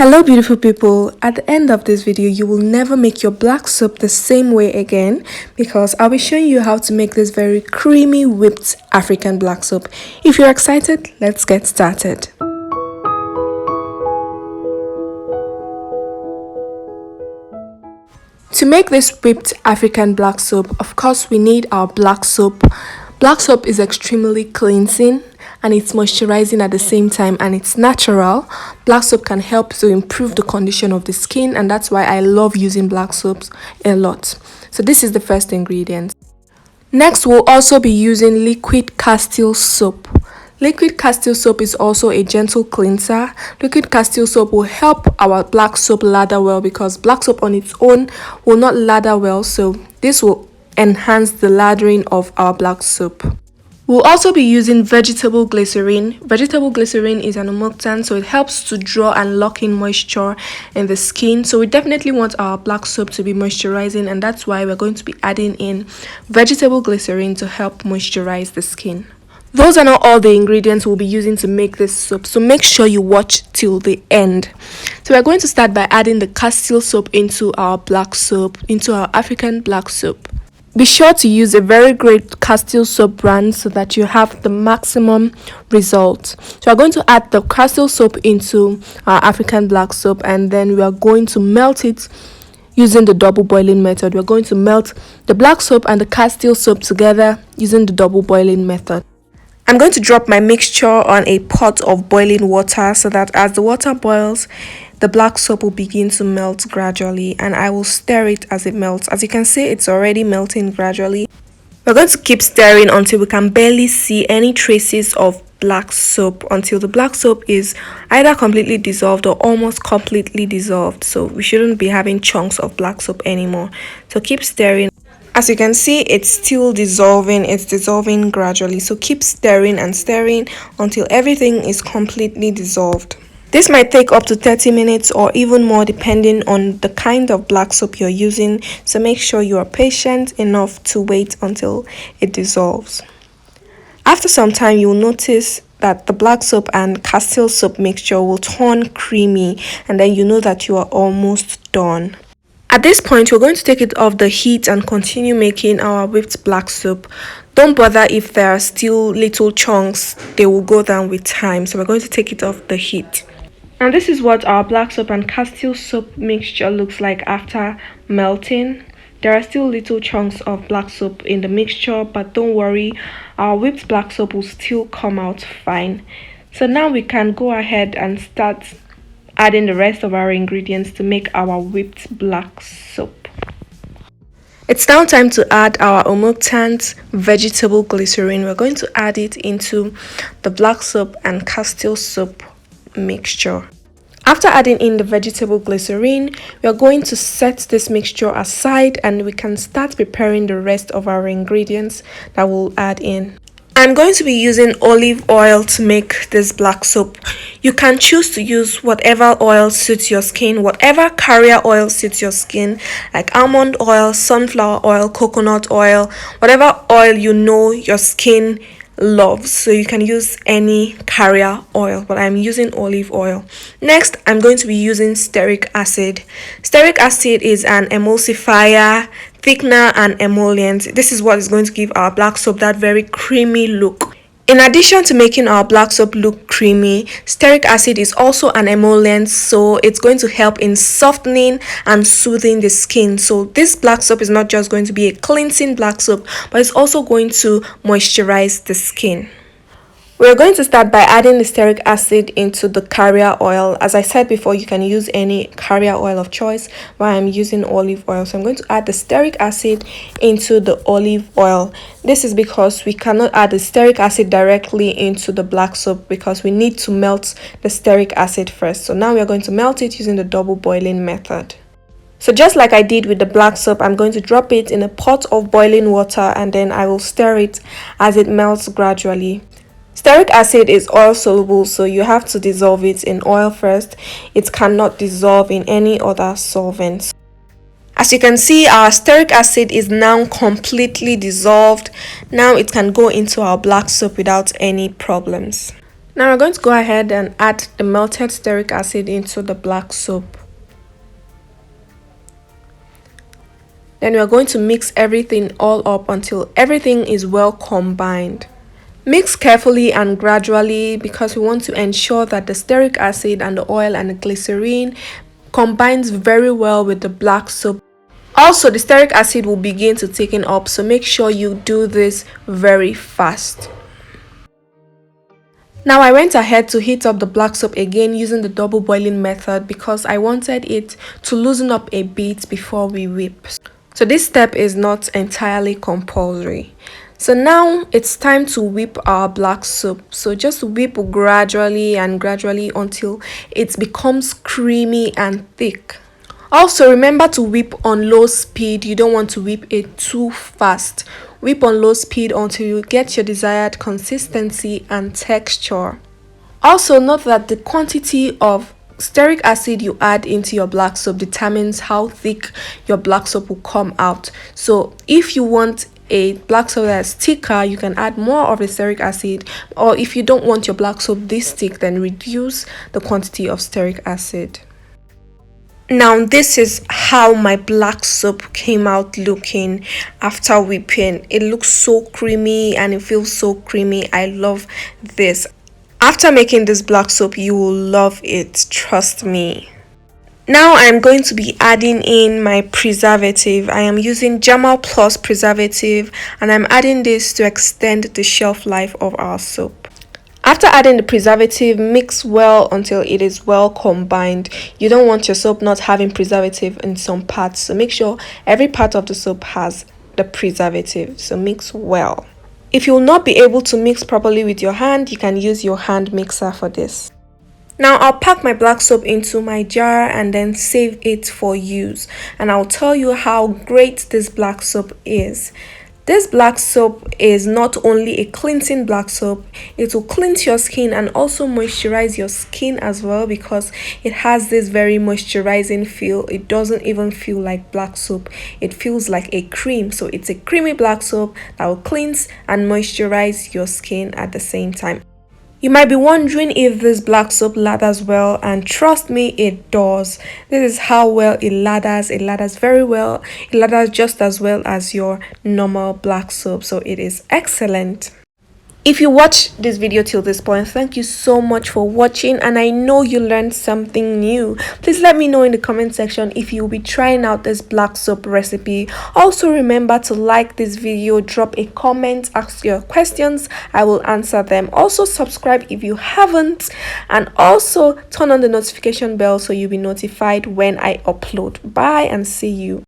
Hello beautiful people, at the end of this video you will never make your black soap the same way again because I'll be showing you how to make this very creamy whipped African black soap. If you're excited, let's get started. To make this whipped African black soap, of course we need our black soap. Black soap is extremely cleansing and it's moisturizing at the same time, and it's natural. Black soap can help to improve the condition of the skin, and that's why I love using black soaps a lot. So this is the first ingredient. Next, we'll also be using liquid castile soap. Liquid castile soap is also a gentle cleanser. Liquid castile soap will help our black soap lather well because black soap on its own will not lather well, so this will enhance the lathering of our black soap. We'll also be using vegetable glycerin. Vegetable glycerin is an humectant, so it helps to draw and lock in moisture in the skin. So we definitely want our black soap to be moisturizing, and that's why we're going to be adding in vegetable glycerin to help moisturize the skin. Those are not all the ingredients we'll be using to make this soap, so make sure you watch till the end. So we're going to start by adding the castile soap into our black soap, into our African black soap. Be sure to use a very great castile soap brand so that you have the maximum result. So we're going to add the castile soap into our African black soap, and then we are going to melt it using the double boiling method. We're going to melt the black soap and the castile soap together using the double boiling method. I'm going to drop my mixture on a pot of boiling water so that as the water boils, the black soap will begin to melt gradually, and I will stir it as it melts. As you can see, it's already melting gradually. We're going to keep stirring until we can barely see any traces of black soap, until the black soap is either completely dissolved or almost completely dissolved. So we shouldn't be having chunks of black soap anymore. So keep stirring. As you can see, it's still dissolving. It's dissolving gradually. So keep stirring and stirring until everything is completely dissolved. This might take up to 30 minutes or even more depending on the kind of black soap you're using, so make sure you are patient enough to wait until it dissolves. After some time, you'll notice that the black soap and castile soap mixture will turn creamy, and then you know that you are almost done. At this point, we're going to take it off the heat and continue making our whipped black soap. Don't bother if there are still little chunks, they will go down with time, so we're going to take it off the heat. And this is what our black soap and castile soap mixture looks like after melting. There are still little chunks of black soap in the mixture, but don't worry, our whipped black soap will still come out fine. So now we can go ahead and start adding the rest of our ingredients to make our whipped black soap. It's now time to add our humectant vegetable glycerin. We're going to add it into the black soap and castile soap mixture. After adding in the vegetable glycerin, we are going to set this mixture aside and we can start preparing the rest of our ingredients that we'll add in. I'm going to be using olive oil to make this black soap. You can choose to use whatever oil suits your skin, whatever carrier oil suits your skin, like almond oil, sunflower oil, coconut oil, whatever oil you know your skin loves. So you can use any carrier oil, but I'm using olive oil. Next, I'm going to be using stearic acid. Stearic acid is an emulsifier, thickener and emollient. This is what is going to give our black soap that very creamy look. In addition to making our black soap look creamy, stearic acid is also an emollient, so it's going to help in softening and soothing the skin. So this black soap is not just going to be a cleansing black soap, but it's also going to moisturize the skin. We're going to start by adding the stearic acid into the carrier oil. As I said before, you can use any carrier oil of choice, but I'm using olive oil. So I'm going to add the stearic acid into the olive oil. This is because we cannot add the stearic acid directly into the black soap because we need to melt the stearic acid first. So now we are going to melt it using the double boiling method. So just like I did with the black soap, I'm going to drop it in a pot of boiling water and then I will stir it as it melts gradually. Stearic acid is oil soluble, so you have to dissolve it in oil first. It cannot dissolve in any other solvents. As you can see, our stearic acid is now completely dissolved. Now it can go into our black soap without any problems. Now we're going to go ahead and add the melted stearic acid into the black soap. Then we are going to mix everything all up until everything is well combined. Mix carefully and gradually because we want to ensure that the stearic acid and the oil and the glycerine combines very well with the black soap. Also, the stearic acid will begin to thicken up, so make sure you do this very fast. Now I went ahead to heat up the black soap again using the double boiling method because I wanted it to loosen up a bit before we whip. So this step is not entirely compulsory. So now it's time to whip our black soap. So just whip gradually until it becomes creamy and thick. Also remember to whip on low speed. You don't want to whip it too fast. Whip on low speed until you get your desired consistency and texture. Also note that the quantity of stearic acid you add into your black soap determines how thick your black soap will come out. So if you want a black soap that's thicker, you can add more of the stearic acid, or if you don't want your black soap this thick, then reduce the quantity of stearic acid. Now this is how my black soap came out looking after whipping. It looks so creamy and it feels so creamy. I love this. After making this black soap, you will love it, trust me. Now I'm going to be adding in my preservative. I am using Jamal Plus preservative and I'm adding this to extend the shelf life of our soap. After adding the preservative, mix well until it is well combined. You don't want your soap not having preservative in some parts, so make sure every part of the soap has the preservative, so mix well. If you will not be able to mix properly with your hand, you can use your hand mixer for this. Now I'll pack my black soap into my jar and then save it for use, and I'll tell you how great this black soap is. This black soap is not only a cleansing black soap, it will cleanse your skin and also moisturize your skin as well because it has this very moisturizing feel. It doesn't even feel like black soap, it feels like a cream. So it's a creamy black soap that will cleanse and moisturize your skin at the same time. You might be wondering if this black soap lathers well, and trust me, it does. This is how well it lathers. It lathers very well. It lathers just as well as your normal black soap, so it is excellent. If you watched this video till this point, thank you so much for watching, and I know you learned something new. Please let me know in the comment section if you'll be trying out this black soap recipe. Also remember to like this video, drop a comment, ask your questions, I will answer them. Also subscribe if you haven't, and also turn on the notification bell so you'll be notified when I upload. Bye and see you.